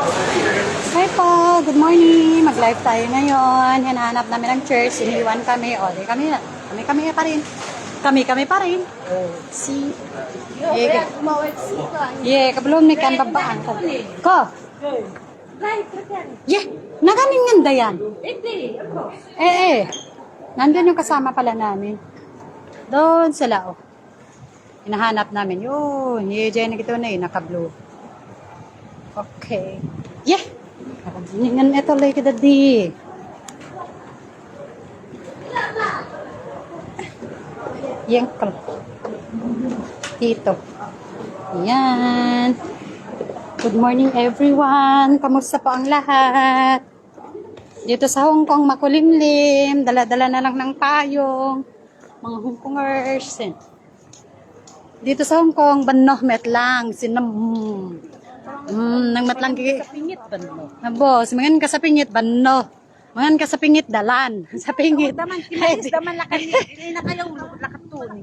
Hi po, good morning. Mag-live tayo ngayon. Hinahanap namin ang church. Iniwan kami. O, di kami pa rin. Kami pa rin. Si. Kabulong ni kan babaan ko. Ko. Naganing nganda yan. Nandun yung kasama pala namin. Doon sila, oh. Hinahanap namin. Yun, Jenny ito na naka-blue. Okay. Nakaginingan ito like daddy. Yang dito. Yan. Good morning everyone. Kamusta po ang lahat? Dito sa Hong Kong makulimlim. Dala-dala na lang ng payong. Mga Hong Kongers. Dito sa Hong Kong, banoh met lang. Nang matlang kasapingit bano. Boss, mangan kasapingit bano. Mangan kasapingit dalan. Sa pingit. Daman kinais daman lakan ni nakalaw lakatun.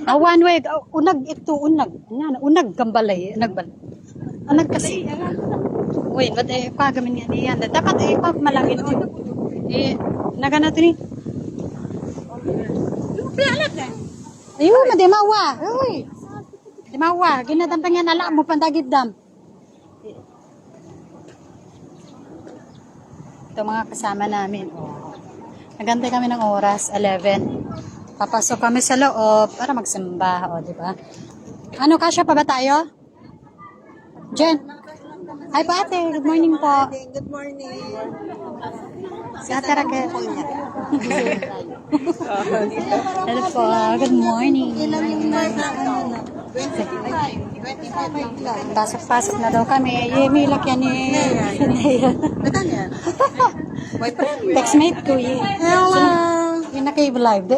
One way unag ito unag. Unag gambalay, nagbal. Unag kasi. Wait, but pagamin yan. Dapat pag malangin nagana to ni. Pialat na. Ayun, madimawa. Uy. Dimawa, ginadamtang yan ala mo pandagid dam. Ito mga kasama namin. Nagantay kami ng oras, 11. Papasok kami sa loob para magsimba, di ba? Ano, kasya pa ba tayo? Jen. Hi po ate, good morning po. Good morning. Si ate Raquel. Hello po, good morning. Ilan yung marka? 25 lang. Pasok-pasok na daw kami. May lakyan ni Matan yan? Boyfriend? Textmate ko Hello. Yung naka-live de.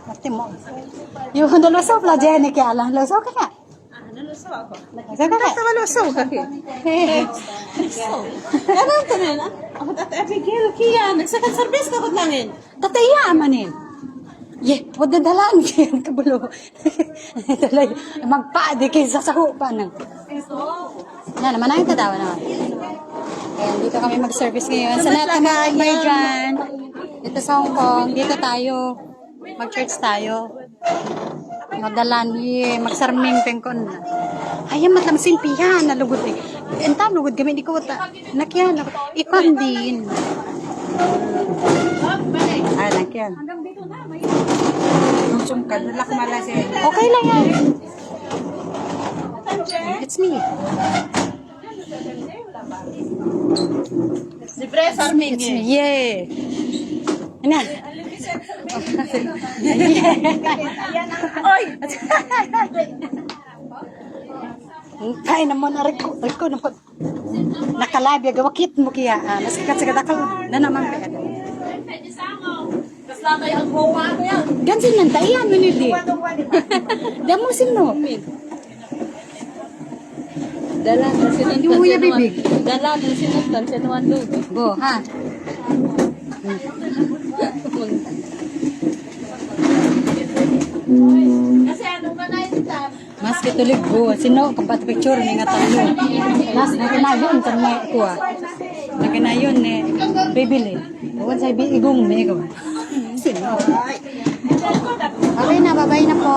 Mati mo. Yung nalusaw pala dyan, kaya lang. Lusaw ka nga. Nalusaw ako. Lusaw ka nga. Basta malusaw ka. Ano ito na yun? Ako dati Abigail, Kia. Nagsakan service ka ko langin. Tataya manin. Huwag dadalaan kayo. Kabulo. Magpaadi kayo sa sahupa nang. Na naman ang tatawa naman. Ayan, dito kami mag-service ngayon. Sa lahat ng mga may dyan. Dito sa Hong Kong, dito tayo. Mag-church tayo. Madalan, magsarming pengkon na. Ayam matlam simpihan, nalugod eh. Entam, lugod kami, di ko ta. Nakyan, ikon din. Ah, nakyan. Nung ka, nalak malasi. Okay lang yan. It's me. Libre sarming It's me. Yeah. Ano? Oy! Kaya naman na reko nakalabya gawakit mo kaya nasikat-sikat ako na naman kaya Kasama yung buwa ko yan. gansin lang tayo ano nili damo sino Dala na sinuntan. Yung uya, bibig. Dala na sinuntan. Sinuan lugo. bo ha Kasi ano ba na ito? mas kitulig bo sino kapat picture ni nga talo mas nakinayon tan may kuha nakinayon ni bibili huwag sa igong me ko sino okay na babay na po